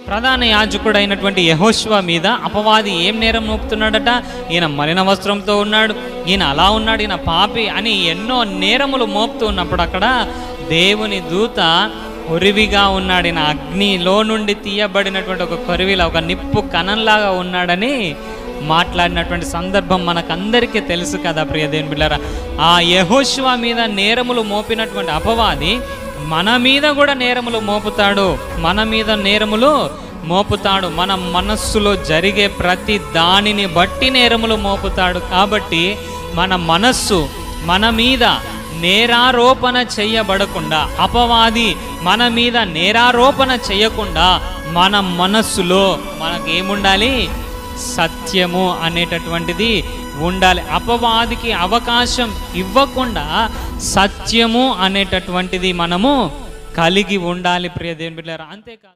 ప్రధాన యాజకుడు అయినటువంటి యెహోషువ మీద అపవాది ఏం నేరం మోపుతున్నాడట? ఈయన మలిన వస్త్రంతో ఉన్నాడు, ఈయన అలా ఉన్నాడు, ఈయన పాపి అని ఎన్నో నేరములు మోపుతూ ఉన్నప్పుడు అక్కడ దేవుని దూత కొరివిగా ఉన్నాడు, ఈయన అగ్నిలో నుండి తీయబడినటువంటి ఒక కొరివిలా, ఒక నిప్పు కణంలాగా ఉన్నాడని మాట్లాడినటువంటి సందర్భం మనకందరికీ తెలుసు కదా ప్రియ దేవుని బిడ్డలారా. ఆ యెహోషువ మీద నేరములు మోపినటువంటి అపవాది మన మీద కూడా నేరములు మోపుతాడు, మన మీద నేరములు మోపుతాడు. మన మనస్సులో జరిగే ప్రతి దానిని బట్టి నేరములు మోపుతాడు. కాబట్టి మన మనస్సు మన మీద నేరారోపణ చేయబడకుండా, అపవాది మన మీద నేరారోపణ చేయకుండా మన మనస్సులో మనకేముండాలి? సత్యము అనేటటువంటిది ఉండాలి. అపవాదికి అవకాశం ఇవ్వకుండా సత్యము అనేటటువంటిది మనము కలిగి ఉండాలి ప్రియ దేవుని బిడ్డలారా. అంతేకాదు